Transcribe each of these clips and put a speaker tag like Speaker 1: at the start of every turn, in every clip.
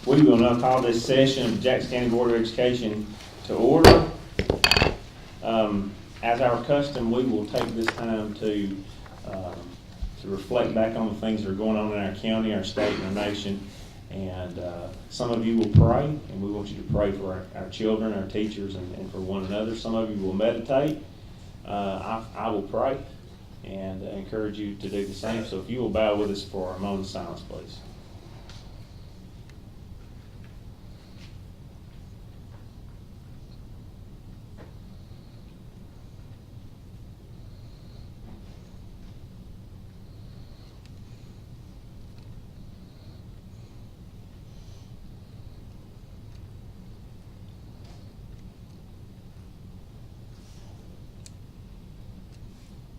Speaker 1: We will now call this session of the Jackson County Board of Education to order. As our custom, we will take this time to reflect back on the things that are going on in our county, our state, and our nation. And some of you will pray, and we want you to pray for our children, our teachers, and for one another. Some of you will meditate. I will pray and encourage you to do the same. So if you will bow with us for a moment of silence, please.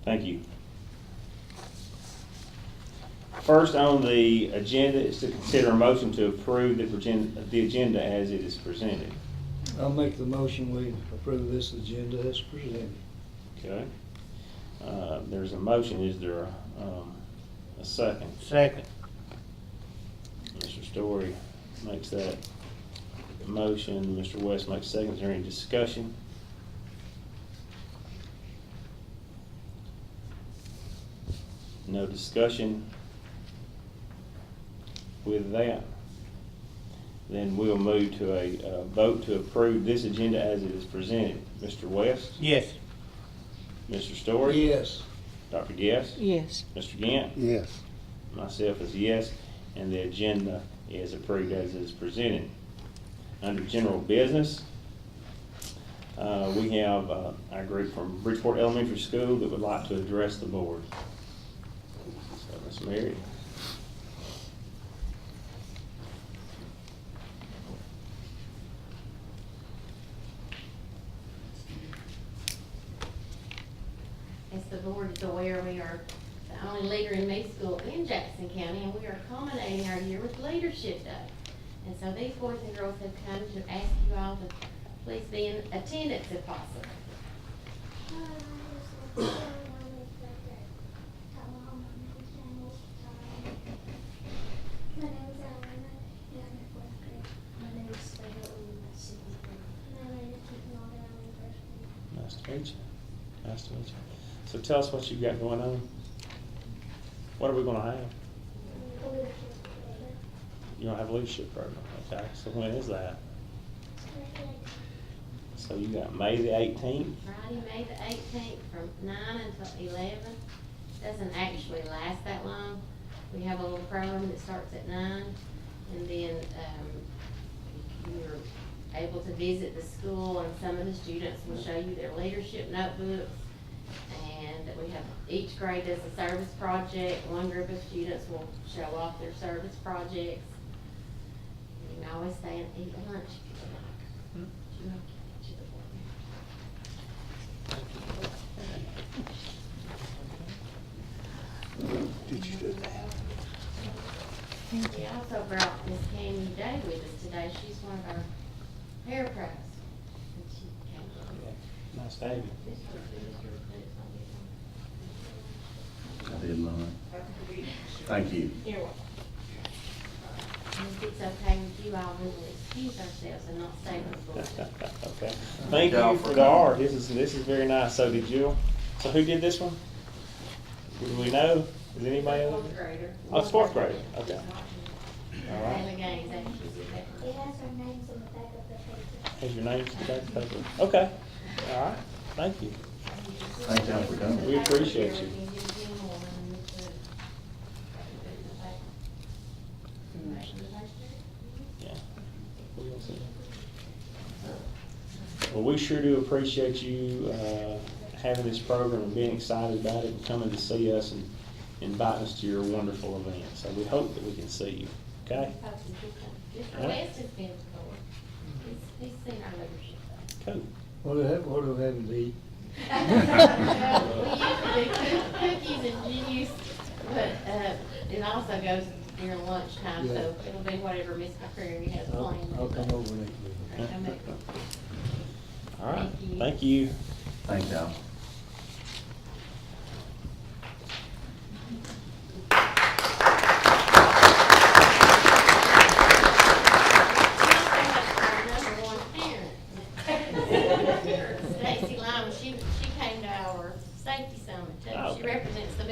Speaker 1: Thank you. First on the agenda is to consider a motion to approve the agenda as it is presented.
Speaker 2: I'll make the motion, we approve this agenda as presented.
Speaker 1: Okay. There's a motion. Is there a second?
Speaker 3: Second.
Speaker 1: Mr. Story makes that motion. Mr. West makes second. Is there any discussion? No discussion. With that, then we'll move to a vote to approve this agenda as it is presented. Mr. West?
Speaker 3: Yes.
Speaker 1: Mr. Story?
Speaker 2: Yes.
Speaker 1: Dr. Guess?
Speaker 4: Yes.
Speaker 1: Mr. Gant?
Speaker 2: Yes.
Speaker 1: Myself is yes, and the agenda is approved as it is presented. Under general business, we have our group from Bridgeport Elementary School that would like to address the board. So, Ms. Mary.
Speaker 5: As the board is aware, we are the only leader in May School in Jackson County, and we are culminating our year with Leadership Day. And so these boys and girls have come to ask you all to please be in attendance if possible.
Speaker 6: My name is Alana, and I'm in fourth grade. My name is Spider, and I'm in second grade. My name is Keaton Alden, I'm in first grade.
Speaker 1: Nice to meet you. Nice to meet you. So tell us what you've got going on. What are we gonna have?
Speaker 6: The leadership program.
Speaker 1: You're gonna have a leadership program, okay? So when is that? So you got May the 18th?
Speaker 5: Friday, May the 18th, from 9 until 11. Doesn't actually last that long. We have a little program that starts at 9, and then you're able to visit the school, and some of the students will show you their leadership notebooks. And we have, each grade does a service project. One group of students will show off their service projects. You can always stay and eat lunch if you like. You don't get to the
Speaker 2: Did you do that?
Speaker 5: board. We also brought Miss Candy Day with us today. She's one of our hair pros. And she came to
Speaker 1: Nice to have you.
Speaker 7: I did mine. Thank you.
Speaker 5: You're welcome. And if it's okay with you, all, we will excuse ourselves and not stay on the board.
Speaker 1: Okay. Thank you for the art. This is very nice. So so who did this one? Do we know? Is anybody else?
Speaker 5: Fourth grader.
Speaker 1: Oh, it's fourth grader. Okay. All right.
Speaker 5: Taylor Gaines actually did that.
Speaker 6: It has our names on the back of the paper.
Speaker 1: Has your name to the back of the paper? Okay. All right. Thank you.
Speaker 7: Thank y'all for coming.
Speaker 1: We appreciate you. Yeah. Well, we sure do appreciate you having this program and being excited about it and coming to see us and inviting us to your wonderful event. So we hope that we can see you, okay?
Speaker 5: Mr. West has been before. He's seen our leadership.
Speaker 1: Cool.
Speaker 2: What do we have to eat?
Speaker 5: We usually do cookies and juice, but it also goes during lunchtime, so it'll be whatever Miss McCreary has planned.
Speaker 2: I'll come over and eat with
Speaker 5: Come back.
Speaker 1: All right.
Speaker 5: Thank you.
Speaker 1: Thank you.
Speaker 7: Thank y'all.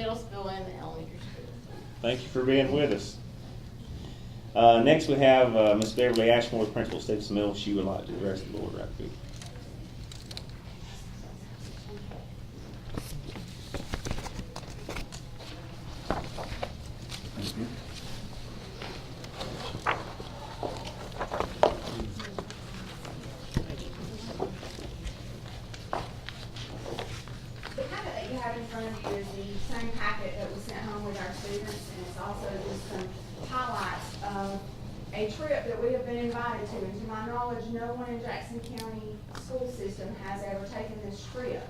Speaker 5: middle school and the elementary school.
Speaker 1: Thank you for being with us. Next, we have Ms. Beverly Ashmore, Principal, Stevenson Middle. She would like to address the board right quick.
Speaker 7: Thank you.
Speaker 3: The packet that you have in front of you is the same packet that was sent home with our students, and it's also just some highlights of a trip that we have been invited to. And to my knowledge, no one in Jackson County school system has ever taken this trip.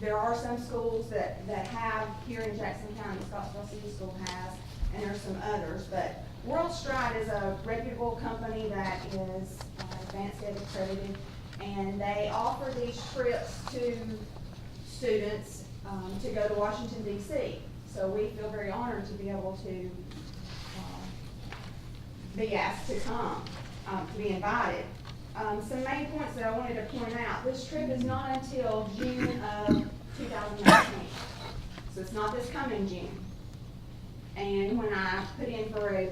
Speaker 3: There are some schools that have here in Jackson County, Scottsville City School has, and there's some others. But World Stride is a reputable company that is advanced ed accredited, and they offer these trips to students to go to Washington DC. So we feel very honored to be able to be asked to come, to be invited. Some main points that I wanted to point out: this trip is not until June of 2019, so it's not this coming June. And when I put in for a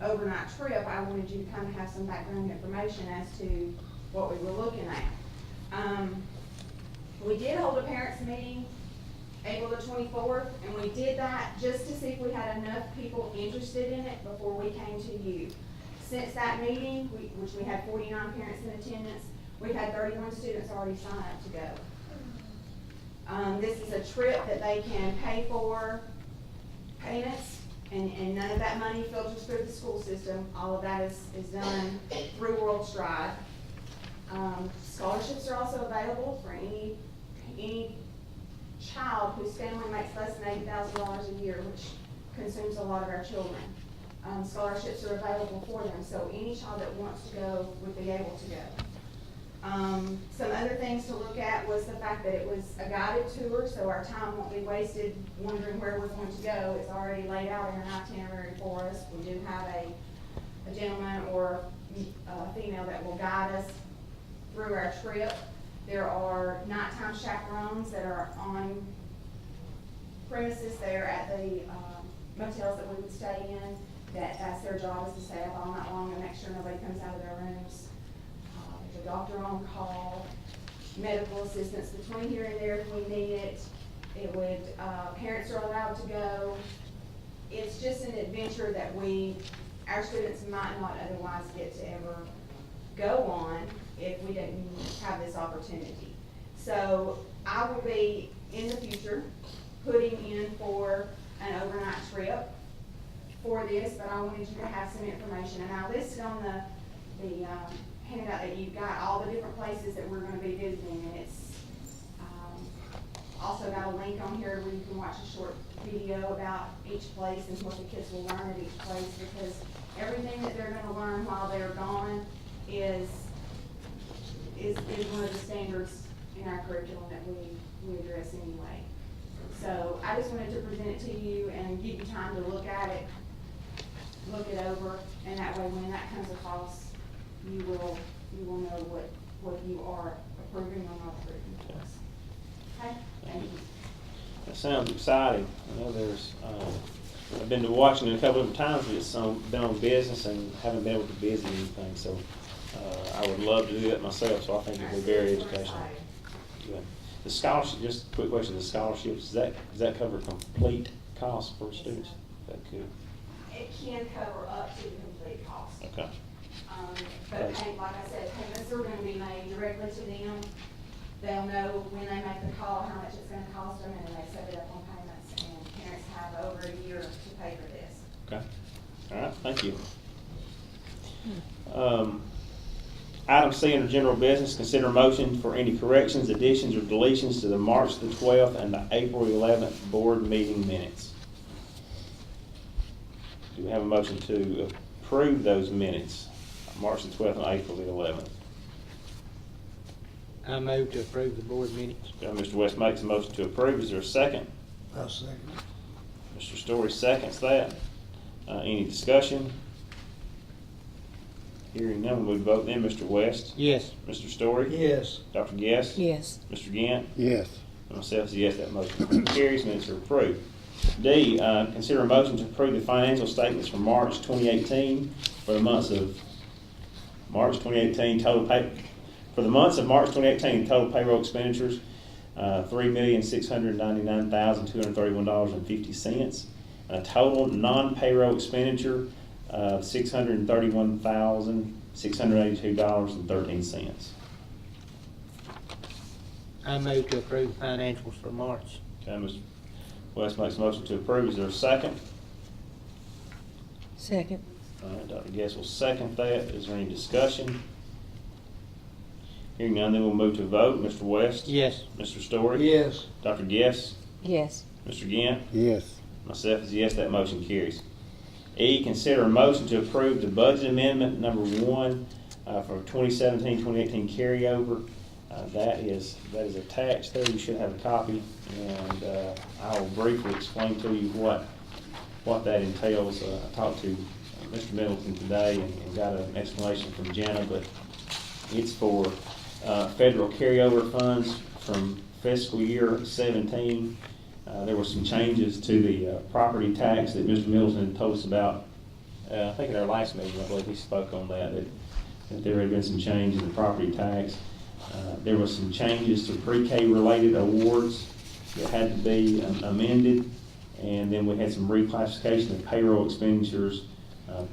Speaker 3: overnight trip, I wanted you to kind of have some background information as to what we were looking at. We did hold a parents' meeting April the 24th, and we did that just to see if we had enough people interested in it before we came to you. Since that meeting, which we had 49 parents in attendance, we've had 31 students already sign up to go. This is a trip that they can pay for payments, and none of that money filters through the school system. All of that is done through World Stride. Scholarships are also available for any child whose family makes less than $80,000 a year, which consumes a lot of our children. Scholarships are available for them, so any child that wants to go would be able to go. Some other things to look at was the fact that it was a guided tour, so our time won't be wasted wondering where we're going to go. It's already laid out in an itinerary for us. We do have a gentleman or a female that will guide us through our trip. There are nighttime chaperones that are on premises there at the motels that we would stay in. That's their job, is to stay up all night long and make sure nobody comes out of their rooms. There's a doctor on call, medical assistance between here and there if we need it. It would, parents are allowed to go. It's just an adventure that our students might not otherwise get to ever go on if we didn't have this opportunity. So I will be, in the future, putting in for an overnight trip for this, but I wanted you to have some information. And I listed on the handout that you've got all the different places that we're going to be visiting, and it's also got a link on here where you can watch a short video about each place and what the kids will learn at each place, because everything that they're going to learn while they're gone is one of the standards in our curriculum that we address anyway. So I just wanted to present it to you and give you time to look at it, look it over, and that way when that comes across, you will know what you are approving or not approving for us. Okay? Thank you.
Speaker 1: That sounds exciting. I know I've been to Washington a couple of times, but it's been on business and haven't been able to visit anything, so I would love to do that myself, so I think it would be very educational. Good. The scholarship, just a quick question, the scholarships, does that cover complete costs for students? That could.
Speaker 3: It can cover up to the complete cost.
Speaker 1: Okay.
Speaker 3: But like I said, payments are going to be made directly to them. They'll know when they make the call how much it's going to cost them, and then they set it up on payments, and parents have over a year to pay for this.
Speaker 1: Okay. All right, thank you. Item C under general business, consider a motion for any corrections, additions, or deletions to the March the 12th and the April 11th board meeting minutes. Do we have a motion to approve those minutes, March the 12th and April the 11th?
Speaker 2: I move to approve the board minutes.
Speaker 1: Mr. West makes a motion to approve. Is there a second?
Speaker 2: I'll second.
Speaker 1: Mr. Story seconds that. Any discussion? Hearing none, we vote then. Mr. West?
Speaker 2: Yes.
Speaker 1: Mr. Story?
Speaker 2: Yes.
Speaker 1: Dr. Guest?
Speaker 4: Yes.
Speaker 1: Mr. Gant?
Speaker 2: Yes.
Speaker 1: Myself is a yes, that motion carries, minutes are approved. D, consider a motion to approve the financial statements for March 2018 for the months of March 2018 for the months of March 2018, total payroll expenditures, $3,699,231.50. A total non-payroll expenditure of $631,682.13.
Speaker 4: I move to approve financials for March.
Speaker 1: Okay, Mr. West makes a motion to approve. Is there a second?
Speaker 8: Second.
Speaker 1: All right, Dr. Guess will second that. Is there any discussion? Hearing none, then we'll move to a vote. Mr. West?
Speaker 4: Yes.
Speaker 1: Mr. Story?
Speaker 2: Yes.
Speaker 1: Dr. Guess?
Speaker 8: Yes.
Speaker 1: Mr. Gant?
Speaker 2: Yes.
Speaker 1: Myself is a yes, that motion carries. E, consider a motion to approve the budget amendment number 1 for 2017-2018 carryover. That is attached there. You should have a copy, and I will briefly explain to you what that entails. I talked to Mr. Middleton today and got an explanation from Jana, but it's for federal carryover funds from fiscal year 17. There were some changes to the property tax that Mr. Middleton had told us about. I think at our last meeting, I believe he spoke on that there had been some change in the property tax. There were some changes to pre-K related awards that had to be amended, and then we had some reclassification of payroll expenditures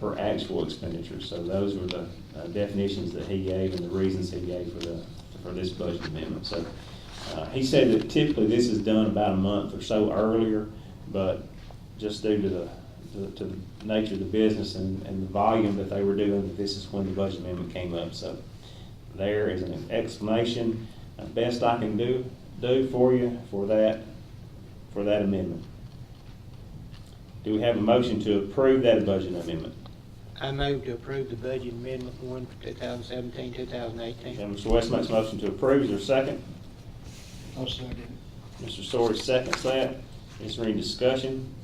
Speaker 1: per actual expenditures. So those were the definitions that he gave and the reasons he gave for this budget amendment. So he said that typically this is done about a month or so earlier, but just due to the nature of the business and the volume that they were doing, this is when the budget amendment came up. So there is an explanation, best I can do for you for that amendment. Do we have a motion to approve that budget amendment?
Speaker 4: I move to approve the budget amendment 1 for 2017-2018.
Speaker 1: Okay, Mr. West makes a motion to approve. Is there a second?
Speaker 2: I'll second.
Speaker 1: Mr. Story seconds that. Is there any discussion?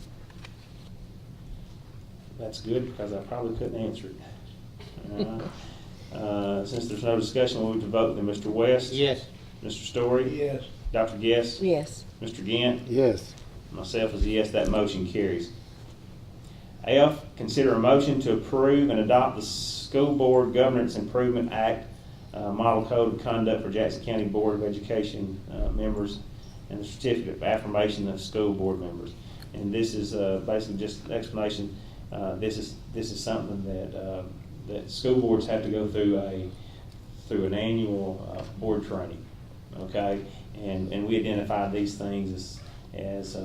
Speaker 1: That's good, because I probably couldn't answer it. Since there's no discussion, we'll move to vote. Then Mr. West?
Speaker 4: Yes.
Speaker 1: Mr. Story?
Speaker 2: Yes.
Speaker 1: Dr. Guess?
Speaker 8: Yes.
Speaker 1: Mr. Gant?
Speaker 2: Yes.
Speaker 1: Myself is a yes, that motion carries. F, consider a motion to approve and adopt the School Board Governance Improvement Act, Model Code of Conduct for Jackson County Board of Education members, and the Certificate of Affirmation of School Board members. And this is basically just an explanation. This is something that school boards have to go through an annual board training, okay? And we identified these things as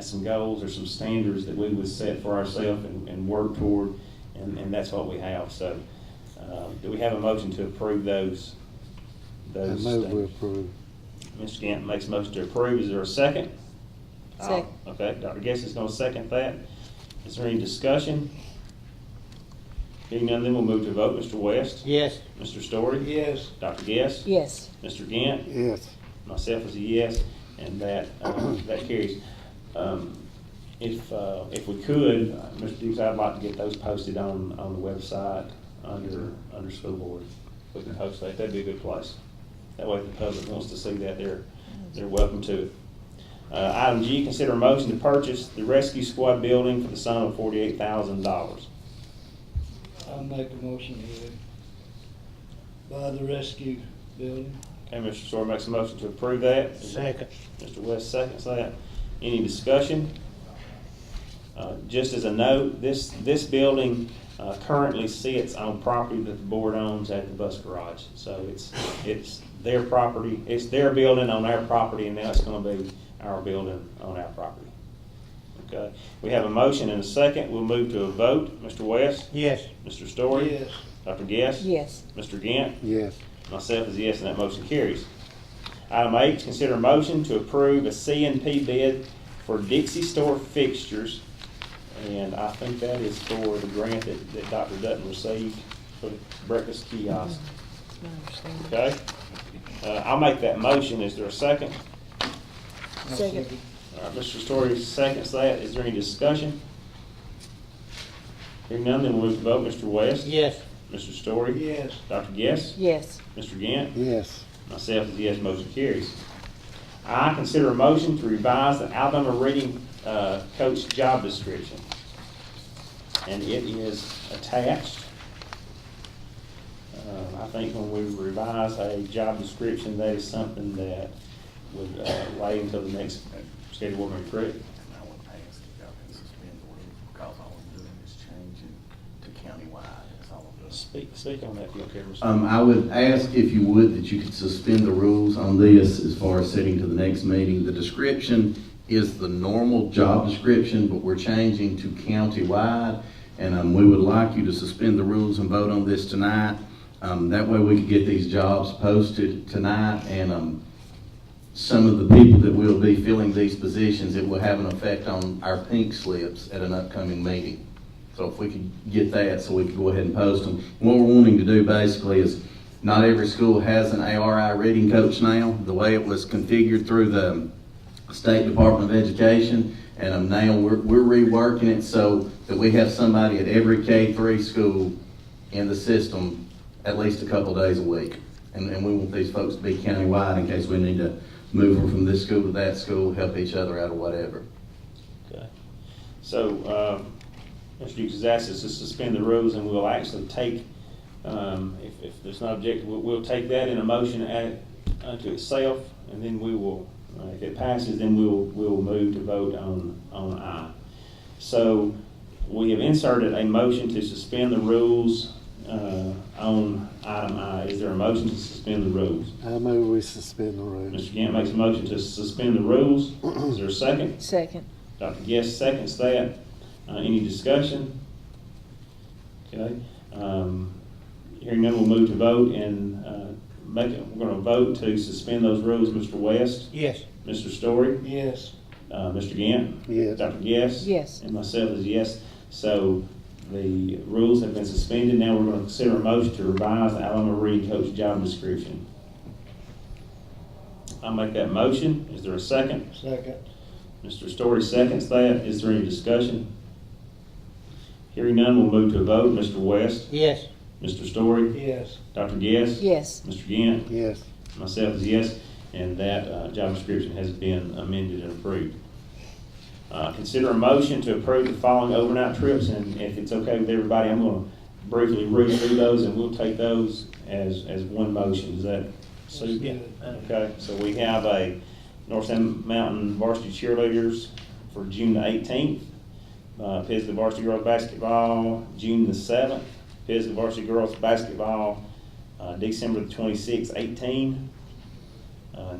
Speaker 1: some goals or some standards that we would set for ourselves and work toward, and that's what we have. So, do we have a motion to approve those?
Speaker 2: I move we approve.
Speaker 1: Mr. Gant makes a motion to approve. Is there a second?
Speaker 8: Second.
Speaker 1: Okay, Dr. Guess is going to second that. Is there any discussion? Hearing none, then we'll move to vote. Mr. West?
Speaker 4: Yes.
Speaker 1: Mr. Story?
Speaker 2: Yes.
Speaker 1: Dr. Guess?
Speaker 8: Yes.
Speaker 1: Mr. Gant?
Speaker 2: Yes.
Speaker 1: Myself is a yes, and that carries. If we could, Mr. Dukes, I'd like to get those posted on the website under school board. We can post that. That'd be a good place. That way, if the public wants to see that, they're welcome to it. Item G, consider a motion to purchase the rescue squad building for the sum of $48,000.
Speaker 2: I'll make a motion to buy the rescue building.
Speaker 1: Okay, Mr. Story makes a motion to approve that.
Speaker 4: Second.
Speaker 1: Mr. West seconds that. Any discussion? Just as a note, this building currently sits on property that the board owns at the bus garage. So it's their property, it's their building on our property, and now it's going to be our building on our property. Okay, we have a motion and a second. We'll move to a vote. Mr. West?
Speaker 4: Yes.
Speaker 1: Mr. Story?
Speaker 2: Yes.
Speaker 1: Dr. Guess?
Speaker 8: Yes.
Speaker 1: Mr. Gant?
Speaker 2: Yes.
Speaker 1: Myself is a yes, and that motion carries. Item H, consider a motion to approve a C&P bid for Dixie Store fixtures. And I think that is for the grant that Dr. Dutton received for the breakfast kiosk. Okay? I'll make that motion. Is there a second?
Speaker 2: I'll
Speaker 8: Second.
Speaker 1: All right, Mr. Story seconds that. Is there any discussion? Hearing none, then we'll move to vote. Mr. West?
Speaker 4: Yes.
Speaker 1: Mr. Story?
Speaker 2: Yes.
Speaker 1: Dr. Guess?
Speaker 8: Yes.
Speaker 1: Mr. Gant?
Speaker 2: Yes.
Speaker 1: Myself is a yes, motion carries. I consider a motion to revise the Alabama reading coach job description. And it is attached. I think when we revise a job description, that is something that would wait until the next scheduled board meeting, correct?
Speaker 7: I would ask if y'all can suspend the rules because all I'm doing is changing to countywide, that's all I'm doing.
Speaker 1: Speak on that, if you don't care, Mr.
Speaker 7: I would ask if you would, that you could suspend the rules on this as far as setting to the next meeting. The description is the normal job description, but we're changing to countywide. And we would like you to suspend the rules and vote on this tonight. That way we could get these jobs posted tonight, and some of the people that will be filling these positions, it will have an effect on our pink slips at an upcoming meeting. So if we could get that, so we could go ahead and post them. What we're wanting to do basically is, not every school has an ARI reading coach now. The way it was configured through the State Department of Education, and now we're reworking it so that we have somebody at every K-3 school in the system at least a couple of days a week. And we want these folks to be countywide in case we need to move them from this school to that school, help each other out or whatever.
Speaker 1: Okay. So, Mr. Dukes has asked us to suspend the rules, and we'll actually take, if there's not objection, we'll take that in a motion unto itself, and then we will, if it passes, then we'll move to vote on I. So we have inserted a motion to suspend the rules on item I. Is there a motion to suspend the rules?
Speaker 8: I move we suspend the rules.
Speaker 1: Mr. Gant makes a motion to suspend the rules. Is there a second?
Speaker 9: Second.
Speaker 1: Dr. Guest seconds that. Any discussion? Okay. Hearing none, we'll move to vote and we're going to vote to suspend those rules. Mr. West?
Speaker 4: Yes.
Speaker 1: Mr. Story?
Speaker 2: Yes.
Speaker 1: Mr. Gant?
Speaker 8: Yes.
Speaker 1: Dr. Guest?
Speaker 9: Yes.
Speaker 1: And myself is yes. So the rules have been suspended. Now we're going to consider a motion to revise the Alabama reading coach job description. I'll make that motion. Is there a second?
Speaker 2: Second.
Speaker 1: Mr. Story seconds that. Is there any discussion? Hearing none, we'll move to a vote. Mr. West?
Speaker 4: Yes.
Speaker 1: Mr. Story?
Speaker 2: Yes.
Speaker 1: Dr. Guest?
Speaker 9: Yes.
Speaker 1: Mr. Gant?
Speaker 8: Yes.
Speaker 1: Myself is yes, and that job description has been amended and approved. Consider a motion to approve the following overnight trips, and if it's okay with everybody, I'm going to briefly read through those, and we'll take those as one motion. Does that suit?
Speaker 2: Yeah.
Speaker 1: Okay, so we have a North End Mountain varsity cheerleaders for June the 18th. Pisgah varsity girls basketball, June the 7th. Pisgah varsity girls basketball, December the 26th, 18.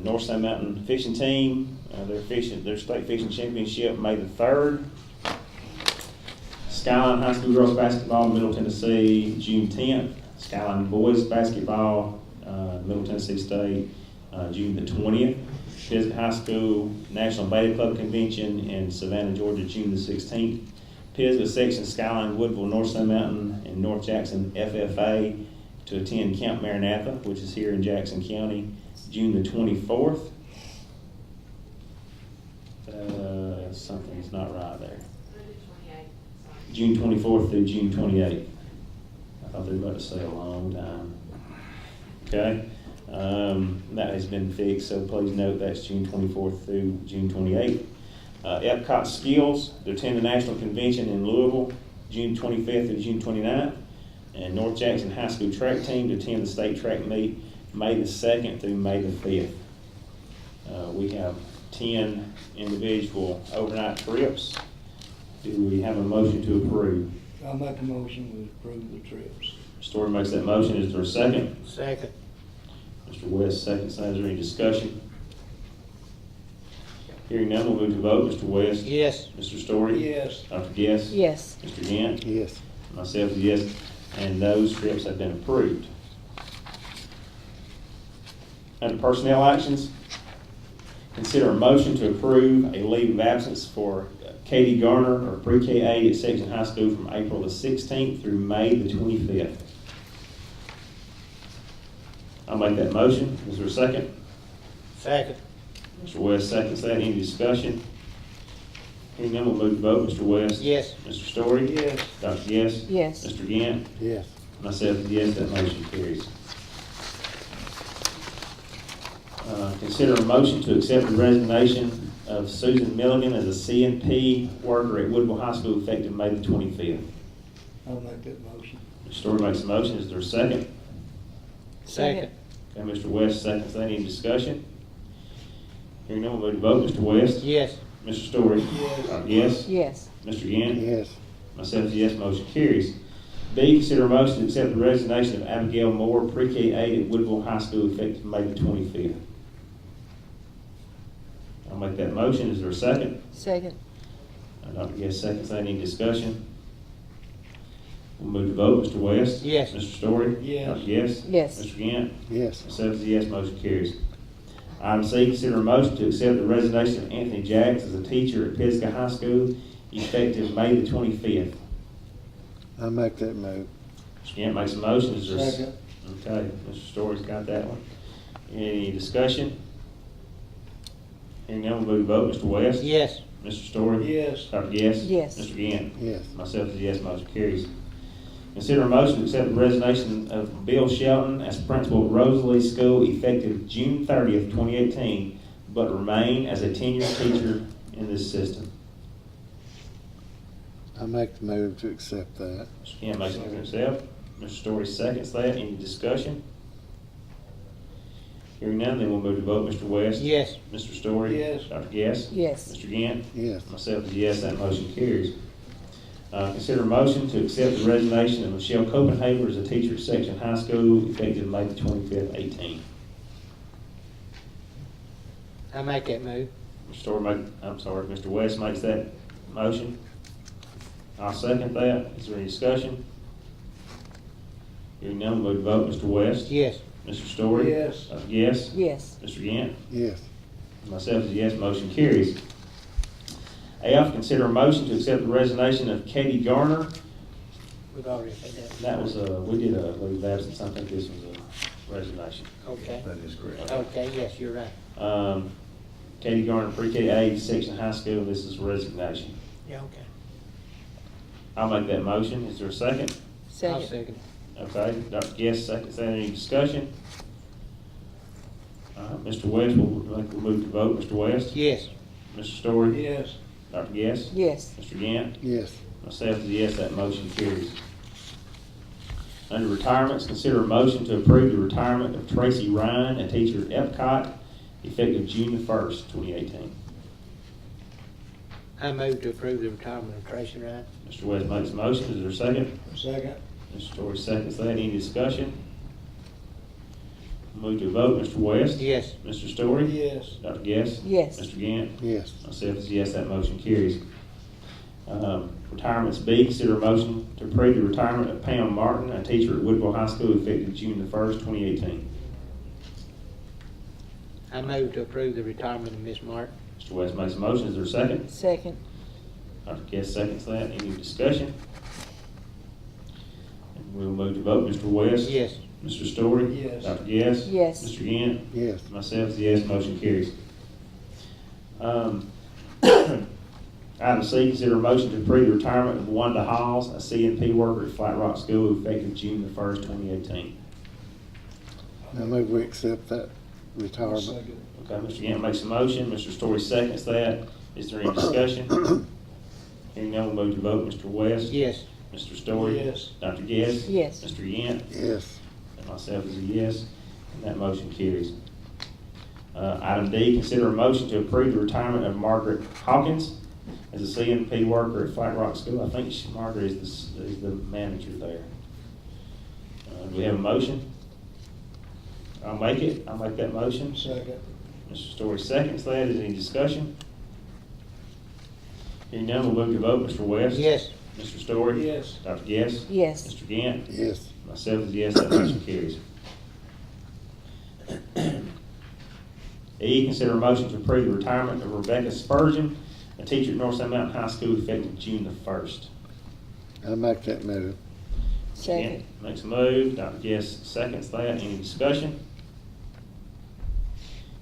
Speaker 1: North Side Mountain fishing team, their state fishing championship, May the 3rd. Skyline High School girls basketball, Middle Tennessee, June 10th. Skyline boys basketball, Middle Tennessee State, June the 20th. Pisgah High School National Beta Club Convention in Savannah, Georgia, June the 16th. Pisgah section Skyline Woodville, North Side Mountain, and North Jackson FFA to attend Camp Maranatha, which is here in Jackson County, June the 24th. Something's not right there. June 24th through June 28th. I thought they were about to say a long time. Okay. That has been fixed, so please note that's June 24th through June 28th. Epcot Skills to attend the National Convention in Louisville, June 25th through June 29th. And North Jackson High School track team to attend the state track meet May the 2nd through May the 5th. We have 10 individual overnight trips. Do we have a motion to approve?
Speaker 2: I'll make a motion to approve the trips.
Speaker 1: Story makes that motion. Is there a second?
Speaker 4: Second.
Speaker 1: Mr. West seconds. Is there any discussion? Hearing none, we'll move to vote. Mr. West?
Speaker 4: Yes.
Speaker 1: Mr. Story?
Speaker 2: Yes.
Speaker 1: Dr. Guest?
Speaker 9: Yes.
Speaker 1: Mr. Gant?
Speaker 8: Yes.
Speaker 1: Myself is yes, and those trips have been approved. Under personnel actions, consider a motion to approve a leave of absence for Katie Garner, or pre-K aide at Section High School from April the 16th through May the 25th. I'll make that motion. Is there a second?
Speaker 4: Second.
Speaker 1: Mr. West seconds that. Any discussion? Hearing none, we'll move to vote. Mr. West?
Speaker 4: Yes.
Speaker 1: Mr. Story?
Speaker 2: Yes.
Speaker 1: Dr. Guest?
Speaker 9: Yes.
Speaker 1: Mr. Gant?
Speaker 8: Yes.
Speaker 1: Myself is yes, that motion carries. Consider a motion to accept the resignation of Susan Milligan as a CNP worker at Woodville High School effective May the 25th.
Speaker 2: I'll make that motion.
Speaker 1: Mr. Story makes a motion. Is there a second?
Speaker 4: Second.
Speaker 1: Okay, Mr. West seconds that. Any discussion? Hearing none, we'll move to vote. Mr. West?
Speaker 4: Yes.
Speaker 1: Mr. Story?
Speaker 2: Yes.
Speaker 1: Yes?
Speaker 9: Yes.
Speaker 1: Mr. Gann?
Speaker 8: Yes.
Speaker 1: Myself is yes, motion carries. B, consider a motion to accept the resignation of Abigail Moore, pre-K 8 at Woodville High School effective May the 25th. I'll make that motion. Is there a second?
Speaker 9: Second.
Speaker 1: Dr. Guest seconds that. Any discussion? We'll move to vote. Mr. West?
Speaker 4: Yes.
Speaker 1: Mr. Story?
Speaker 2: Yes.
Speaker 1: Dr. Guest?
Speaker 9: Yes.
Speaker 1: Mr. Gann?
Speaker 8: Yes.
Speaker 1: Myself is a yes, motion carries. Item C, consider a motion to accept the resignation of Anthony Jacks as a teacher at Pisgah High School effective May the 25th.
Speaker 8: I make that move.
Speaker 1: Mr. Gann makes a motion. Is there a
Speaker 2: Second.
Speaker 1: Okay, Mr. Story's got that one. Any discussion? Hearing none, we'll move to vote. Mr. West?
Speaker 4: Yes.
Speaker 1: Mr. Story?
Speaker 2: Yes.
Speaker 1: Dr. Guest?
Speaker 9: Yes.
Speaker 1: Mr. Gann?
Speaker 8: Yes.
Speaker 1: Myself is a yes, motion carries. Consider a motion to accept the resignation of Bill Shelton as principal at Rosalie School effective June 30th, 2018, but remain as a tenured teacher in this system.
Speaker 8: I make the move to accept that.
Speaker 1: Mr. Gann makes it himself. Mr. Story seconds that. Any discussion? Hearing none, then we'll move to vote. Mr. West?
Speaker 4: Yes.
Speaker 1: Mr. Story?
Speaker 2: Yes.
Speaker 1: Dr. Guest?
Speaker 9: Yes.
Speaker 1: Mr. Gann?
Speaker 8: Yes.
Speaker 1: Myself is yes, that motion carries. Consider a motion to accept the resignation of Michelle Copenhaver as a teacher at Section High School effective May the 25th, 18.
Speaker 4: I make that move.
Speaker 1: Mr. West makes that motion. I'll second that. Is there any discussion? Hearing none, we'll move to vote. Mr. West?
Speaker 4: Yes.
Speaker 1: Mr. Story?
Speaker 2: Yes.
Speaker 1: Yes?
Speaker 9: Yes.
Speaker 1: Mr. Gann?
Speaker 8: Yes.
Speaker 1: Myself is a yes, motion carries. AF, consider a motion to accept the resignation of Katie Garner.
Speaker 4: We've already said that.
Speaker 1: That was we did a leave of absence. I think this was a resignation.
Speaker 4: Okay.
Speaker 7: That is correct.
Speaker 4: Okay, yes, you're right.
Speaker 1: Katie Garner, pre-K 8, Section High School, this is resignation.
Speaker 4: Yeah, okay.
Speaker 1: I'll make that motion. Is there a second?
Speaker 4: I'll
Speaker 9: Second.
Speaker 4: second.
Speaker 1: Okay, Dr. Guest seconds that. Any discussion? Mr. West, we'll move to vote. Mr. West?
Speaker 4: Yes.
Speaker 1: Mr. Story?
Speaker 2: Yes.
Speaker 1: Dr. Guest?
Speaker 9: Yes.
Speaker 1: Mr. Gann?
Speaker 8: Yes.
Speaker 1: Myself is a yes, that motion carries. Under retirements, consider a motion to approve the retirement of Tracy Ryan, a teacher at Epcot, effective June the 1st, 2018.
Speaker 4: I move to approve the retirement of Tracy Ryan.
Speaker 1: Mr. West makes a motion. Is there a second?
Speaker 2: Second.
Speaker 1: Mr. Story seconds that. Any discussion? Move to a vote. Mr. West?
Speaker 4: Yes.
Speaker 1: Mr. Story?
Speaker 2: Yes.
Speaker 1: Dr. Guest?
Speaker 9: Yes.
Speaker 1: Mr. Gann?
Speaker 8: Yes.
Speaker 1: Myself is a yes, that motion carries. Retirements B, consider a motion to approve the retirement of Pam Martin, a teacher at Woodville High School, effective June the 1st, 2018.
Speaker 4: I move to approve the retirement of Miss Martin.
Speaker 1: Mr. West makes a motion. Is there a second?
Speaker 9: Second.
Speaker 1: Dr. Guest seconds that. Any discussion? And we'll move to vote. Mr. West?
Speaker 4: Yes.
Speaker 1: Mr. Story?
Speaker 2: Yes.
Speaker 1: Dr. Guest?
Speaker 9: Yes.
Speaker 1: Mr. Gann?
Speaker 8: Yes.
Speaker 1: Myself is a yes, motion carries. Item C, consider a motion to approve the retirement of Wanda Halls, a CNP worker at Flat Rock School, effective June the 1st, 2018.
Speaker 8: I move we accept that retirement.
Speaker 2: Second.
Speaker 1: Okay, Mr. Gann makes a motion, Mr. Story seconds that. Is there any discussion? Hearing none, we'll move to vote. Mr. West?
Speaker 4: Yes.
Speaker 1: Mr. Story?
Speaker 2: Yes.
Speaker 1: Dr. Guest?
Speaker 9: Yes.
Speaker 1: Mr. Gann?
Speaker 8: Yes.
Speaker 1: And myself is a yes, and that motion carries. Item D, consider a motion to approve the retirement of Margaret Hawkins as a CNP worker at Flat Rock School. I think Margaret is the manager there. Do we have a motion? I'll make it. I'll make that motion.
Speaker 2: Second.
Speaker 1: Mr. Story seconds that. Is there any discussion? Hearing none, we'll move to vote. Mr. West?
Speaker 4: Yes.
Speaker 1: Mr. Story?
Speaker 2: Yes.
Speaker 1: Dr. Guest?
Speaker 9: Yes.
Speaker 1: Mr. Gann?
Speaker 8: Yes.
Speaker 1: Myself is a yes, that motion carries. E, consider a motion to approve the retirement of Rebecca Spurgeon, a teacher at North Sand Mountain High School, effective June the 1st.
Speaker 8: I make that move.
Speaker 9: Second.
Speaker 1: Makes a move. Dr. Guest seconds that. Any discussion?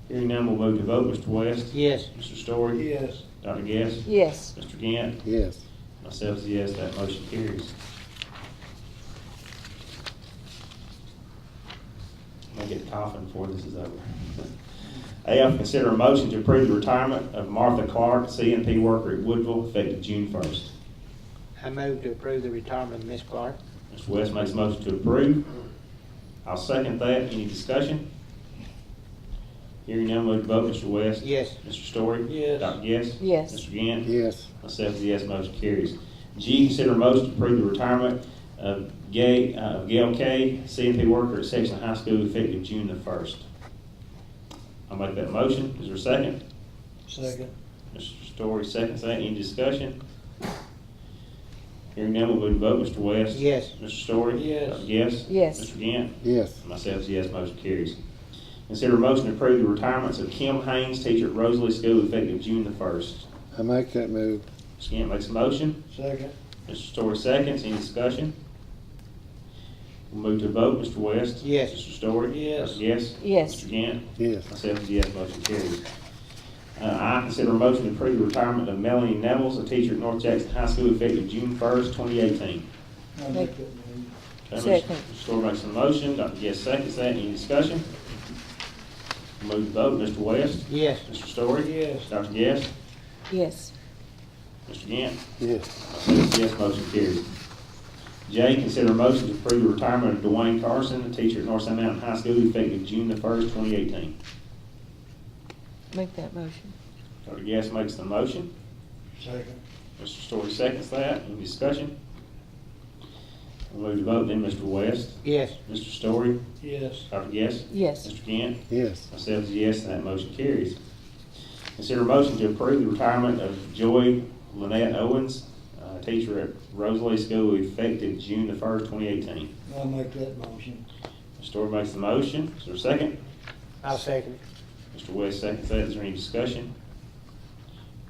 Speaker 1: Hearing none, we'll move to vote. Mr. West?
Speaker 4: Yes.
Speaker 1: Mr. Story?
Speaker 2: Yes.
Speaker 1: Dr. Guest?
Speaker 9: Yes.
Speaker 1: Mr. Gann?
Speaker 8: Yes.
Speaker 1: Myself is a yes, that motion carries. Move might get coughing before this is over. AF, consider a motion to approve the retirement of Martha Clark, CNP worker at Woodville, effective June 1st.
Speaker 4: I move to approve the retirement of Ms. Clark.
Speaker 1: Mr. West makes a motion to approve. I'll second that. Any discussion? Hearing none, move to vote. Mr. West?
Speaker 4: Yes.
Speaker 1: Mr. Story?
Speaker 2: Yes.
Speaker 1: Dr. Guess?
Speaker 9: Yes.
Speaker 1: Mr. Gant?
Speaker 8: Yes.
Speaker 1: Myself is a yes, motion carries. G, consider a motion to approve the retirement of Gail K., CNP worker at Section High School, effective June the 1st. I'll make that motion. Is there a second?
Speaker 2: Second.
Speaker 1: Mr. Story seconds that. Any discussion? Hearing none, we'll move to vote. Mr. West?
Speaker 4: Yes.
Speaker 1: Mr. Story?
Speaker 2: Yes.
Speaker 1: Dr. Guess?
Speaker 9: Yes.
Speaker 1: Mr. Gant?
Speaker 8: Yes.
Speaker 1: Myself is a yes, motion carries. Consider a motion to approve the retirements of Kim Haynes, teacher at Rosalie School, effective June the 1st.
Speaker 8: I make that move.
Speaker 1: Mr. Gant makes a motion.
Speaker 2: Second.
Speaker 1: Mr. Story seconds. Any discussion? We'll move to vote. Mr. West?
Speaker 4: Yes.
Speaker 1: Mr. Story?
Speaker 2: Yes.
Speaker 1: Dr. Guess?
Speaker 9: Yes.
Speaker 1: Mr. Gant?
Speaker 8: Yes.
Speaker 1: Myself is a yes, motion carries. I consider a motion to approve the retirement of Melanie Nevels, a teacher at North Jackson High School, effective June 1st, 2018.
Speaker 2: I make that move.
Speaker 1: Okay,
Speaker 9: Second.
Speaker 1: Mr. Story makes a motion. Dr. Guess seconds that. Any discussion? We'll move to vote. Mr. West?
Speaker 4: Yes.
Speaker 1: Mr. Story?
Speaker 2: Yes.
Speaker 1: Dr. Guess?
Speaker 9: Yes.
Speaker 1: Mr. Gant?
Speaker 8: Yes.
Speaker 1: Yes, motion carries. J, consider a motion to approve the retirement of Dwayne Carson, a teacher at North Sand Mountain High School, effective June the 1st, 2018.
Speaker 9: Make that motion.
Speaker 1: Dr. Guess makes the motion.
Speaker 2: Second.
Speaker 1: Mr. Story seconds that. Any discussion? We'll move to vote then. Mr. West?
Speaker 4: Yes.
Speaker 1: Mr. Story?
Speaker 2: Yes.
Speaker 1: Dr. Guess?
Speaker 9: Yes.
Speaker 1: Mr. Gant?
Speaker 8: Yes.
Speaker 1: Myself is a yes, and that motion carries. Consider a motion to approve the retirement of Joy Lynette Owens, teacher at Rosalie School, effective June the 1st, 2018.
Speaker 2: I make that motion.
Speaker 1: Mr. Story makes the motion. Is there a second?
Speaker 4: I'll second it.
Speaker 1: Mr. West seconds that. Is there any discussion?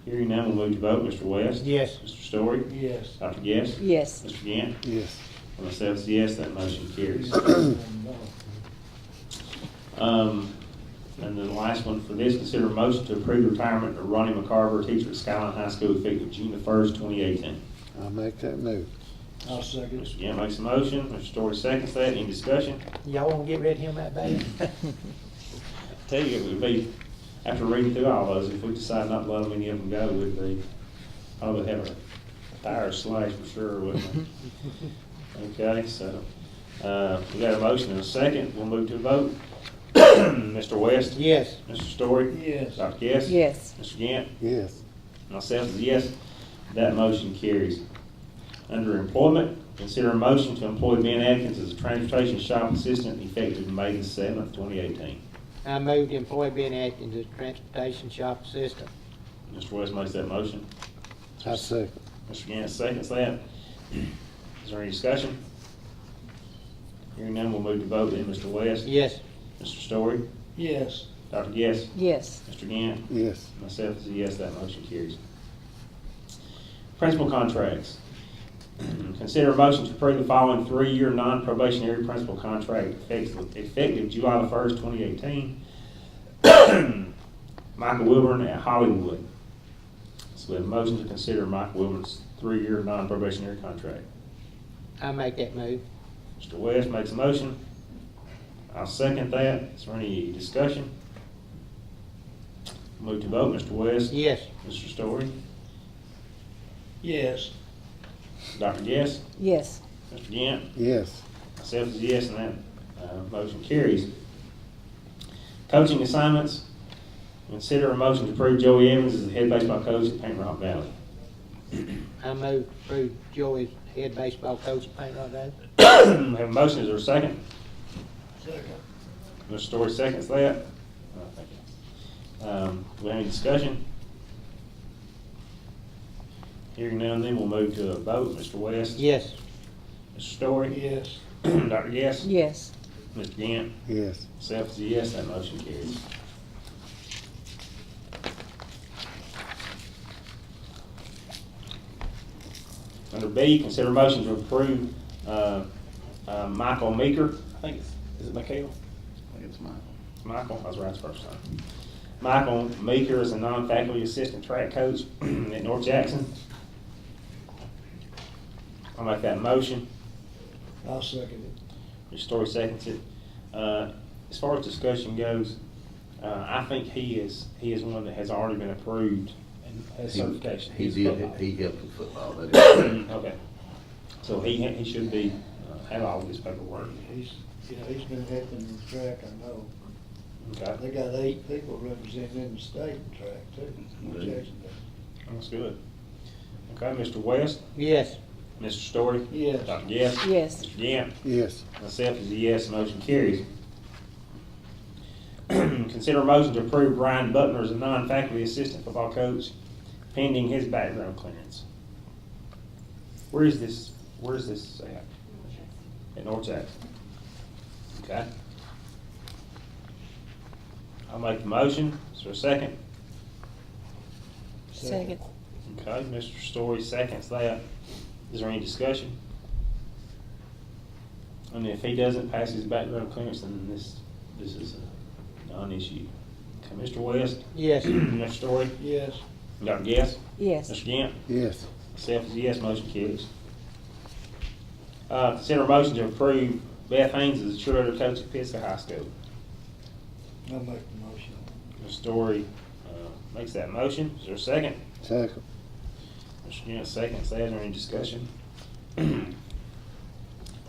Speaker 1: Hearing none, we'll move to vote. Mr. West?
Speaker 4: Yes.
Speaker 1: Mr. Story?
Speaker 2: Yes.
Speaker 1: Dr. Guess?
Speaker 9: Yes.
Speaker 1: Mr. Gant?
Speaker 8: Yes.
Speaker 1: And myself is a yes, that motion carries. And the last one for this, consider a motion to approve the retirement of Ronnie McCarver, teacher at Skyline High School, effective June the 1st, 2018.
Speaker 8: I'll make that move.
Speaker 2: I'll second.
Speaker 1: Mr. Gant makes a motion. Mr. Story seconds that. Any discussion?
Speaker 4: Y'all wanna get rid of him that bad?
Speaker 1: Tell you, it would be, after reading through all those, if we decide not to let any of them go, we'd be, probably have a tire slash for sure, wouldn't we? Okay, so, we got a motion and a second. We'll move to a vote. Mr. West?
Speaker 4: Yes.
Speaker 1: Mr. Story?
Speaker 2: Yes.
Speaker 1: Dr. Guess?
Speaker 9: Yes.
Speaker 1: Mr. Gant?
Speaker 8: Yes.
Speaker 1: Myself is a yes. That motion carries. Under employment, consider a motion to employ Ben Atkins as a transportation shop assistant effective May the 7th, 2018.
Speaker 4: I move to employ Ben Atkins as transportation shop assistant.
Speaker 1: Mr. West makes that motion.
Speaker 8: I second.
Speaker 1: Mr. Gant seconds that. Is there any discussion? Hearing none, we'll move to vote then. Mr. West?
Speaker 4: Yes.
Speaker 1: Mr. Story?
Speaker 2: Yes.
Speaker 1: Dr. Guess?
Speaker 9: Yes.
Speaker 1: Mr. Gant?
Speaker 8: Yes.
Speaker 1: Myself is a yes, that motion carries. Principal contracts. Consider a motion to approve the following 3-year non-probationary principal contract effective July the 1st, 2018. Michael Wilburn at Hollywood. So we have a motion to consider Michael Wilburn's 3-year non-probationary contract.
Speaker 4: I make that move.
Speaker 1: Mr. West makes a motion. I'll second that. Is there any discussion? Move to vote. Mr. West?
Speaker 4: Yes.
Speaker 1: Mr. Story?
Speaker 2: Yes.
Speaker 1: Dr. Guess?
Speaker 9: Yes.
Speaker 1: Mr. Gant?
Speaker 8: Yes.
Speaker 1: Myself is a yes, and that motion carries. Coaching assignments. Consider a motion to approve Joey Evans as the head baseball coach at Paint Rock Valley.
Speaker 4: I move to approve Joey as head baseball coach at Paint Rock Valley.
Speaker 1: Have a motion. Is there a second?
Speaker 2: Second.
Speaker 1: Mr. Story seconds that. Thank you. Do we have any discussion? Hearing none, then we'll move to a vote. Mr. West?
Speaker 4: Yes.
Speaker 1: Mr. Story?
Speaker 2: Yes.
Speaker 1: Dr. Guess?
Speaker 9: Yes.
Speaker 1: Mr. Gant?
Speaker 8: Yes.
Speaker 1: Self is a yes, that motion carries. Under B, consider motion to approve Michael Meeker. I think is it Michael?
Speaker 7: I think it's mine.
Speaker 1: Michael, I was right the first time. Michael Meeker is a non-faculty assistant track coach at North Jackson. I'll make that motion.
Speaker 2: I'll second it.
Speaker 1: Mr. Story seconds it. as far as discussion goes, I think he is one that has already been approved and has certification.
Speaker 7: He
Speaker 1: He's
Speaker 7: did,
Speaker 1: football.
Speaker 7: he helped with football, that is.
Speaker 1: Okay. So he should be, have all of his paperwork.
Speaker 2: He's been helping with track, I know.
Speaker 1: Okay.
Speaker 2: They got 8 people representing the state in track too.
Speaker 1: Good.
Speaker 2: Jacksonville.
Speaker 1: That's good. Okay, Mr. West,
Speaker 4: Yes.
Speaker 1: Mr. Story?
Speaker 2: Yes.
Speaker 1: Dr. Guest?
Speaker 9: Yes.
Speaker 1: Mr. Gant?
Speaker 8: Yes.
Speaker 1: Myself is a yes, motion carries. Consider a motion to approve Ryan Butler as a non-faculty assistant football coach pending his background clearance. Where is this at? At North Jackson. Okay. I'll make the motion. Is there a second?
Speaker 9: Second.
Speaker 1: Okay, Mr. Story seconds that. Is there any discussion? I mean, if he doesn't pass his background clearance, then this is a non-issue. Okay, Mr. West?
Speaker 4: Yes.
Speaker 1: Mr. Story?
Speaker 2: Yes.
Speaker 1: Dr. Guest?
Speaker 9: Yes.
Speaker 1: Mr. Gant?
Speaker 8: Yes.
Speaker 1: Myself is a yes, motion carries. Consider a motion to approve Beth Haynes as a cheerleader coach at Pisgah High School.
Speaker 2: I'll make the motion.
Speaker 1: Mr. Story makes that motion. Is there a second?
Speaker 8: Second.
Speaker 1: Mr. Gant seconds that. Is there any discussion?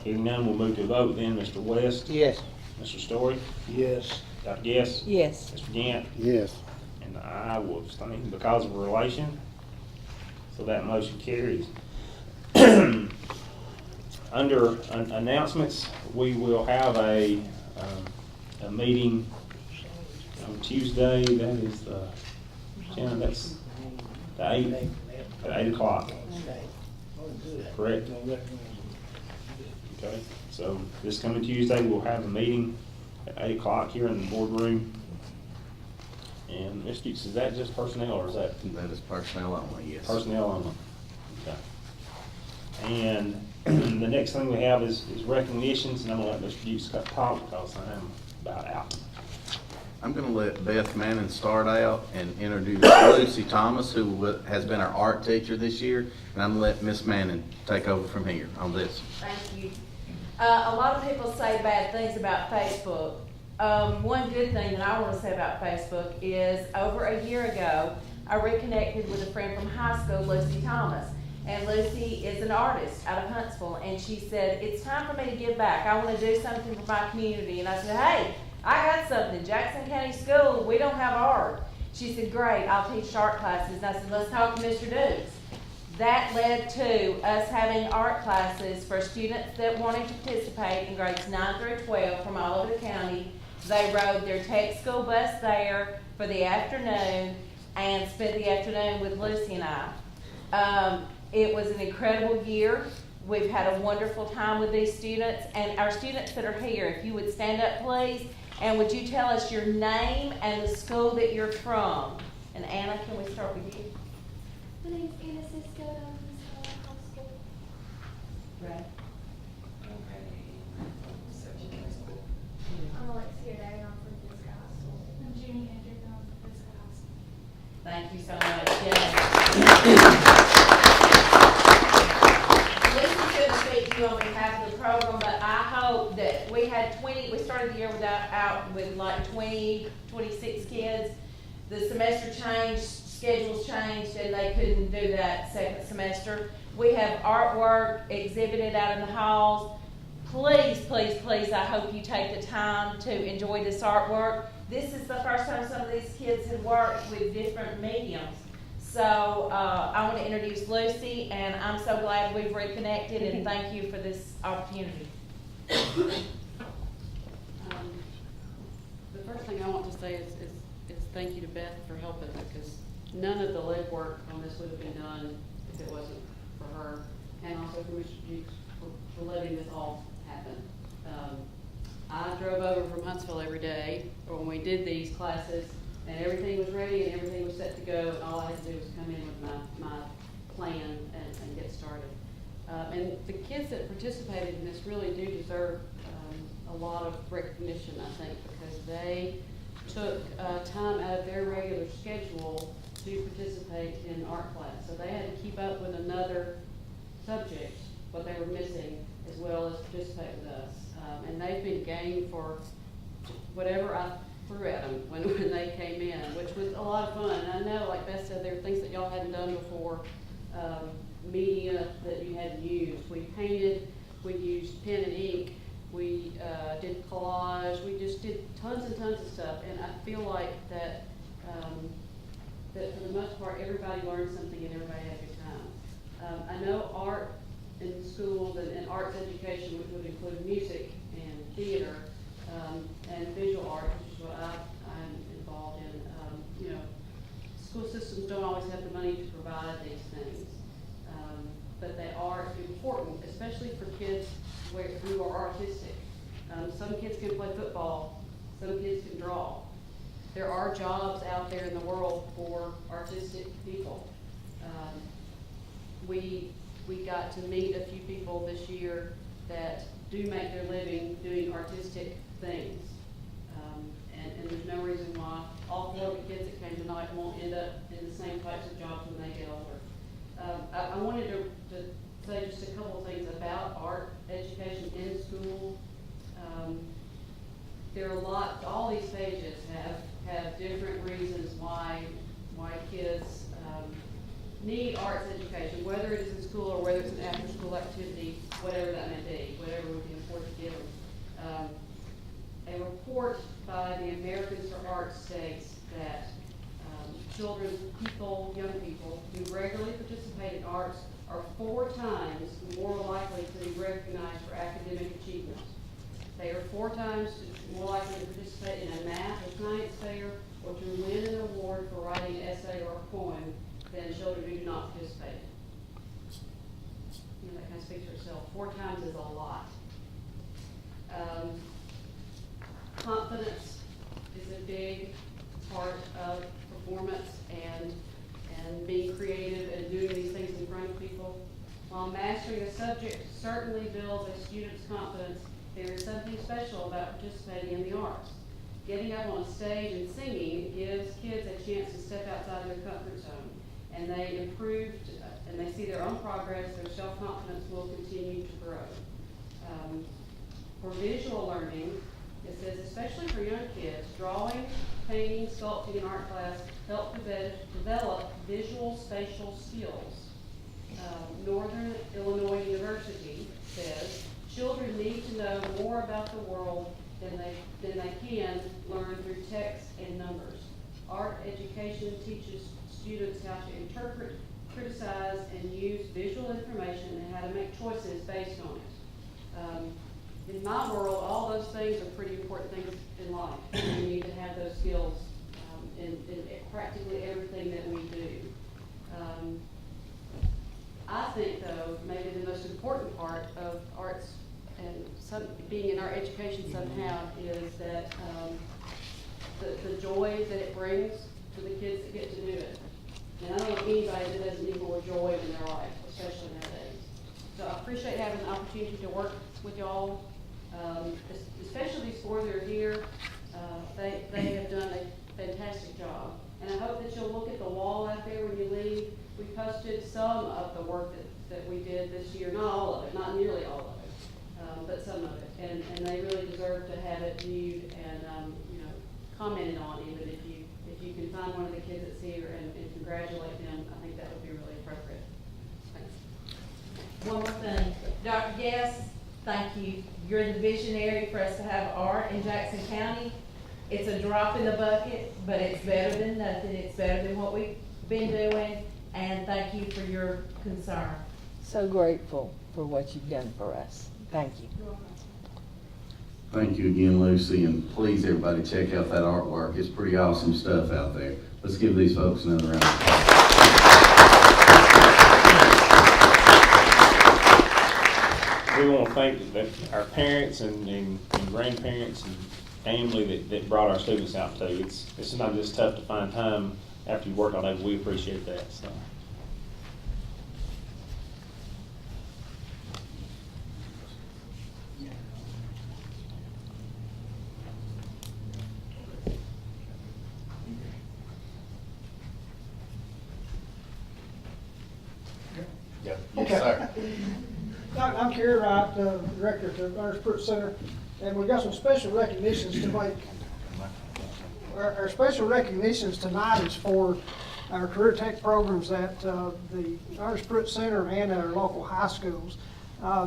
Speaker 1: Hearing none, we'll move to a vote then. Mr. West?
Speaker 4: Yes.
Speaker 1: Mr. Story?
Speaker 2: Yes.
Speaker 1: Dr. Guest?
Speaker 9: Yes.
Speaker 1: Mr. Gant?
Speaker 8: Yes.
Speaker 1: And I will abstain because of a relation. So that motion carries. Under announcements, we will have a meeting on Tuesday. That is that's the 8th at 8 o'clock. Correct? Okay, so this coming Tuesday, we'll have a meeting at 8 o'clock here in the boardroom. And Ms. Dukes, is that just personnel or is that
Speaker 7: That is personnel only, yes.
Speaker 1: personnel only? Okay. And the next thing we have is recognitions, and I'm gonna let Mr. Dukes talk because I'm about out.
Speaker 7: I'm going to let Beth Manning start out and introduce Lucy Thomas, who has been our art teacher this year, and I'm going to let Miss Manning take over from here on this.
Speaker 10: Thank you. A lot of people say bad things about Facebook. One good thing that I want to say about Facebook is over a year ago, I reconnected with a friend from high school, Lucy Thomas. And Lucy is an artist out of Huntsville, and she said, it's time for me to give back. I want to do something for my community. And I said, hey, I got something. Jackson County School, we don't have art. She said, great, I'll teach art classes. And I said, let's talk to Mr. Dukes. That led to us having art classes for students that wanted to participate in grades 9 through 12 from all over the county. They rode their tech school bus there for the afternoon and spent the afternoon with Lucy and I. It was an incredible year. We've had a wonderful time with these students, and our students that are here, if you would stand up, please, and would you tell us your name and the school that you're from? And Anna, can we start with you?
Speaker 6: My name's Anna Cisco, and I'm from Scholar High School.
Speaker 10: Right.
Speaker 6: I'm Alexia Day, and I'm from Pisgah High School. I'm Junie Hendrick, and I'm from Pisgah High School.
Speaker 10: Thank you so much. Lisa couldn't speak to you on behalf of the program, but I hope that we started the year with like 20, 26 kids. The semester changed, schedules changed, and they couldn't do that second semester. We have artwork exhibited out in the halls. Please, please, please, I hope you take the time to enjoy this artwork. This is the first time some of these kids have worked with different mediums. So I want to introduce Lucy, and I'm so glad we've reconnected, and thank you for this opportunity.
Speaker 11: The first thing I want to say is thank you to Beth for helping, because none of the legwork on this would have been done if it wasn't for her, and also for Mr. Dukes for letting this all happen. I drove over from Huntsville every day when we did these classes, and everything was ready and everything was set to go, and all I had to do was come in with my plan and get started. And the kids that participated in this really do deserve a lot of recognition, I think, because they took time out of their regular schedule to participate in art class. So they had to keep up with another subject, what they were missing, as well as participate with us. And they've been game for whatever I threw at them when they came in, which was a lot of fun. And I know, like Beth said, there are things that y'all hadn't done before, media that you hadn't used. We painted, we used pen and ink, we did collage, we just did tons and tons of stuff. And I feel like that, that for the most part, everybody learned something and everybody had a good time. I know art in schools and arts education, which would include music and theater, and visual art, which is what I'm involved in. You know, school systems don't always have the money to provide these things, but they are important, especially for kids who are artistic. Some kids can play football, some kids can draw. There are jobs out there in the world for artistic people. We got to meet a few people this year that do make their living doing artistic things. And there's no reason why all 4 of the kids that came tonight won't end up in the same types of jobs when they get older. I wanted to say just a couple of things about art education in school. There are all these pages have different reasons why kids need arts education, whether it is in school or whether it's an after-school activity, whatever that may be, whatever we can afford to give them. A report by the Americans for Art states that children, young people who regularly participate in arts are 4 times more likely to be recognized for academic achievement. They are 4 times more likely to participate in a math or science fair or to win an award for writing an essay or a poem than children who do not participate. You know, that kind of speaks for itself. 4 times is a lot. Confidence is a big part of performance and being creative and doing these things in front of people. While mastering a subject certainly builds a student's confidence, there is something special about participating in the arts. Getting up on a stage and singing gives kids a chance to step outside their comfort zone, and they improve and they see their own progress. Their self-confidence will continue to grow. For visual learning, it says, especially for young kids, drawing, painting, sculpting, and art class help develop visual spatial skills. Northern Illinois University says, children need to know more about the world than they can learn through text and numbers. Art education teaches students how to interpret, criticize, and use visual information and how to make choices based on it. In my world, all those things are pretty important things in life. We need to have those skills in practically everything that we do. I think, though, maybe the most important part of arts and being in our education somehow is that the joy that it brings to the kids that get to do it. And I don't know anybody that doesn't need more joy in their life, especially nowadays. So I appreciate having the opportunity to work with y'all, especially these 4 that are here. They have done a fantastic job. And I hope that you'll look at the wall out there when you leave. We posted some of the work that we did this year, not all of it, not nearly all of it, but some of it. And they really deserve to have it viewed and commented on, even if you can find one of the kids that's here and congratulate them. I think that would be really appropriate. Thanks.
Speaker 10: One more thing. Dr. Guest, thank you. You're the visionary for us to have art in Jackson County. It's a drop in the bucket, but it's better than nothing. It's better than what we've been doing, and thank you for your concern.
Speaker 9: So grateful for what you've done for us. Thank you.
Speaker 7: Thank you again, Lucy, and please, everybody, check out that artwork. It's pretty awesome stuff out there. Let's give these folks another round of applause.
Speaker 1: We want to thank our parents and grandparents and family that brought our students out too. It's not just tough to find time after you work all day, but we appreciate that. So.
Speaker 12: Okay. I'm Kerry Wright, Director of the Ernest Pruitt Center, and we've got some special recognitions to make
Speaker 13: our special recognitions tonight is for our career tech programs at the Ernest Pruitt Center and at our local high schools.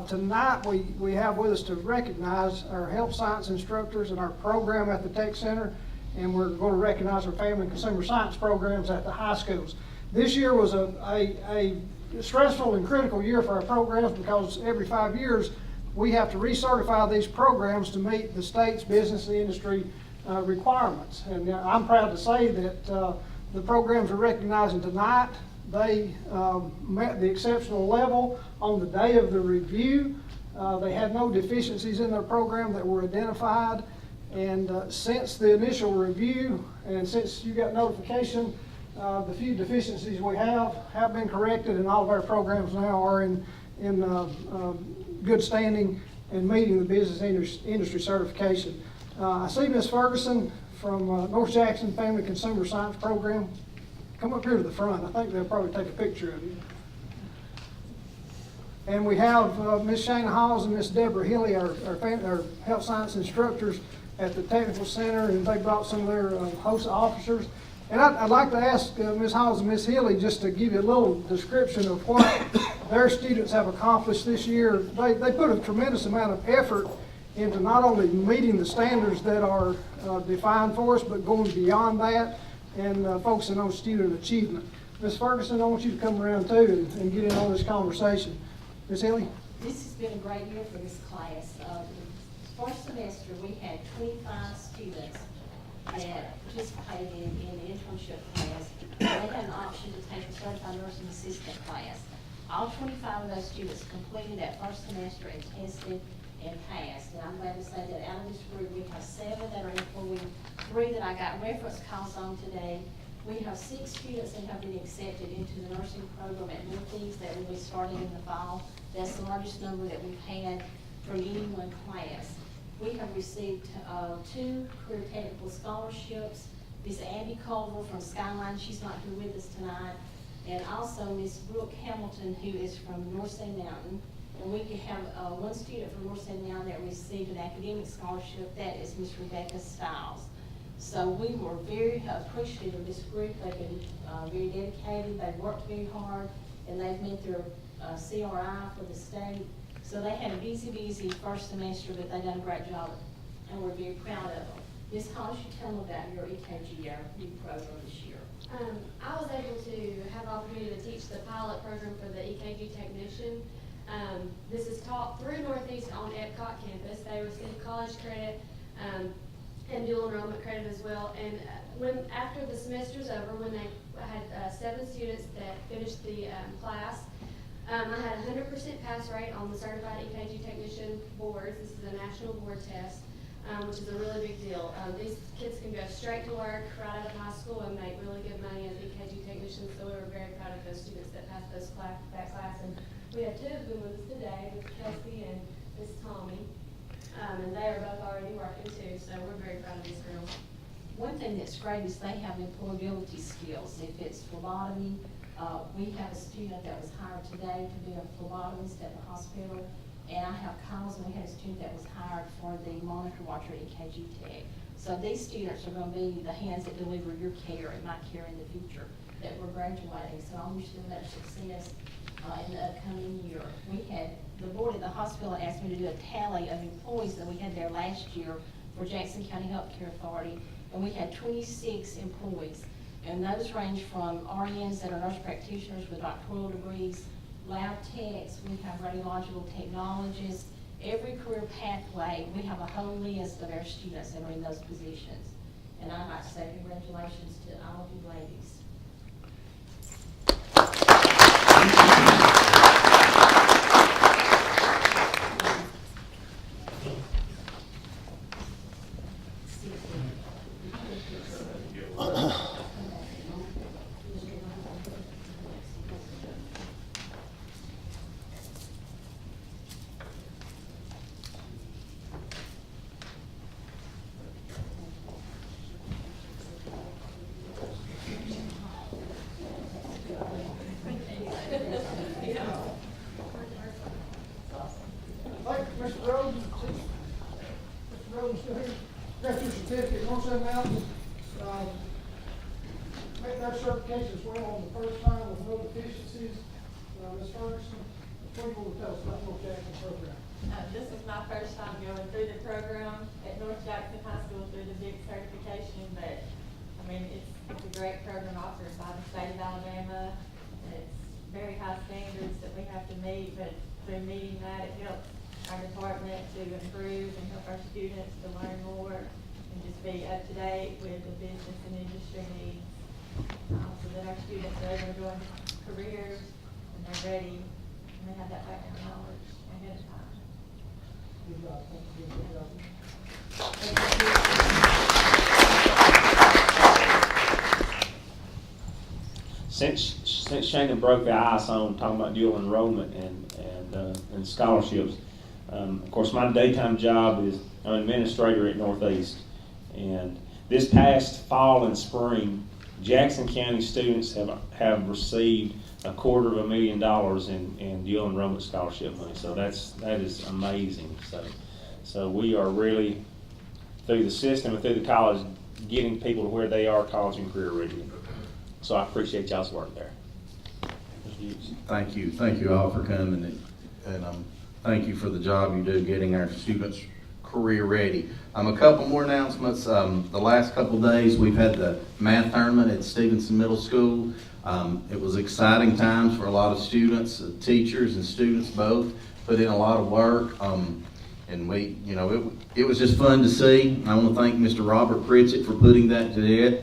Speaker 13: Tonight, we have with us to recognize our health science instructors and our program at the Tech Center, and we're going to recognize our family and consumer science programs at the high schools. This year was a stressful and critical year for our programs because every 5 years we have to recertify these programs to meet the state's business and industry requirements. And I'm proud to say that the programs we're recognizing tonight, they met the exceptional level on the day of the review. They had no deficiencies in their program that were identified. And since the initial review and since you got notification, the few deficiencies we have been corrected, and all of our programs now are in good standing and meeting the business industry certification. I see Ms. Ferguson from North Jackson Family Consumer Science Program. Come up here to the front. I think they'll probably take a picture of you. And we have Ms. Shana Halls and Ms. Deborah Hilly, our health science instructors at the Technical Center, and they brought some of their host officers. And I'd like to ask Ms. Halls and Ms. Hilly just to give you a little description of what their students have accomplished this year. They put a tremendous amount of effort into not only meeting the standards that are defined for us, but going beyond that and focusing on student achievement. Ms. Ferguson, I want you to come around too and get in on this conversation. Ms. Hilly?
Speaker 14: This has been a great year for this class. The first semester, we had 25 students that participated in the internship class. They had an option to take a certified nursing assistant class. All 25 of those students completed that first semester and tested and passed. And I'm glad to say that out of this group, we have 7 that are employed, 3 that I got reference calls on today. We have 6 students that have been accepted into the nursing program at Northeast that will be starting in the fall. That's the largest number that we've had from any one class. We have received 2 career technical scholarships. Miss Abby Culver from Skyline, she's not here with us tonight. And also Miss Brooke Hamilton, who is from North Sand Mountain. And we have one student from North Sand Mountain that received an academic scholarship. That is Miss Rebecca Stiles. So we were very appreciative of this group. They've been very dedicated. They've worked very hard, and they've met their CRI for the state. So they had a busy first semester, but they've done a great job, and we're very proud of them. Ms. Hollis, you tell them about your EKG, new program this year.
Speaker 15: I was able to have the opportunity to teach the pilot program for the EKG technician. This is taught through Northeast on Epcot campus. They receive college credit and dual enrollment credit as well. And after the semester's over, when they had 7 students that finished the class, I had a 100% pass rate on the Certified EKG Technician boards. This is a national board test, which is a really big deal. These kids can go straight to work right out of high school and make really good money as EKG technicians, so we were very proud of those students that passed that class. And we have 2 of them with us today, Ms. Kelsey and Ms. Tommy, and they are both already working too, so we're very proud of these girls.
Speaker 14: One thing that's great is they have employability skills. If it's phlebotomy, we have a student that was hired today to be a phlebotomist at the hospital, and I have calls, and we had a student that was hired for the monitor watcher EKG tech. So these students are going to be the hands that deliver your care and my care in the future that we're graduating. So I wish them much success in the upcoming year. We had, the board at the hospital asked me to do a tally of employees that we had there last year for Jackson County Healthcare Authority, and we had 26 employees. And those range from RNs that are nurse practitioners with doctoral degrees, lab techs, we have radiological technologists, every career pathway. We have a whole list of our students that are in those positions. And I'd like to say congratulations to all of you ladies.
Speaker 13: Mr. Rhodes still here. Got your certificate, North Sand Mountain. their certification as well on the first time with no deficiencies. Ms. Ferguson, what do you want to tell us about North Jackson program?
Speaker 16: This is my first time going through the program at North Jackson High School through the big certification, but, I mean, it's a great program offered by the state of Alabama. It's very high standards that we have to meet, but through meeting that, it helps our department to improve and help our students to learn more and just be up to date with the business and industry needs, so that our students are able to go into careers and they're ready and they have that background knowledge ahead of time.
Speaker 13: Good job. Thank you. Good job.
Speaker 1: Since Shannon broke the ice on talking about dual enrollment and scholarships, of course, my daytime job is I'm an administrator at Northeast. And this past fall and spring, Jackson County students have received $250,000 in dual enrollment scholarship money. So that is amazing. So we are really, through the system and through the college, getting people to where they are college and career ready. So I appreciate y'all's work there.
Speaker 7: Thank you all for coming, and thank you for the job you do getting our students career ready. A couple more announcements. The last couple of days we've had the math tournament at Stevenson Middle School. It was exciting times for a lot of students, teachers and students both put in a lot of work. And it was just fun to see. I want to thank Mr. Robert Pritchett for putting that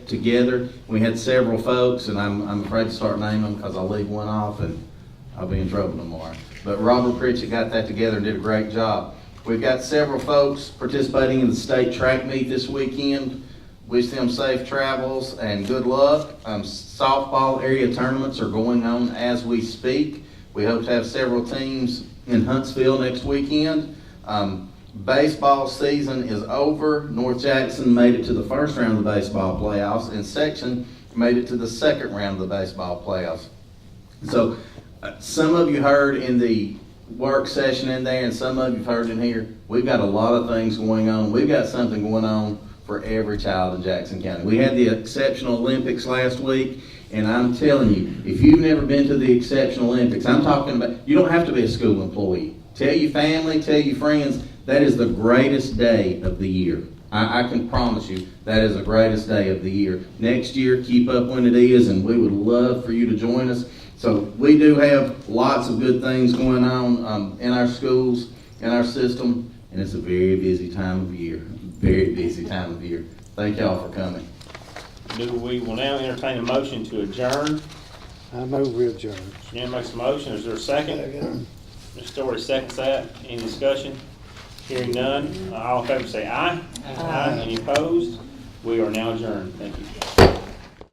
Speaker 7: together. We had several folks, and I'm afraid to start naming them because I'll leave one off and I'll be in trouble tomorrow. But Robert Pritchett got that together and did a great job. We've got several folks participating in the state track meet this weekend. Wish them safe travels and good luck. Softball area tournaments are going on as we speak. We hope to have several teams in Huntsville next weekend. Baseball season is over. North Jackson made it to the first round of the baseball playoffs, and Section made it to the second round of the baseball playoffs. So some of you heard in the work session in there, and some of you heard in here, we've got a lot of things going on. We've got something going on for every child in Jackson County. We had the Exceptional Olympics last week, and I'm telling you, if you've never been to the Exceptional Olympics, I'm talking about, you don't have to be a school employee. Tell your family, tell your friends, that is the greatest day of the year. I can promise you that is the greatest day of the year. Next year, keep up when it is, and we would love for you to join us. So we do have lots of good things going on in our schools, in our system, and it's a very busy time of year. Very busy time of year. Thank y'all for coming.
Speaker 1: We will now entertain a motion to adjourn.
Speaker 8: I move we adjourn.
Speaker 1: Shannon makes a motion. Is there a second? Mr. Story seconds that. Any discussion? Hearing none. All in favor say aye. Aye. Any opposed? We are now adjourned. Thank you.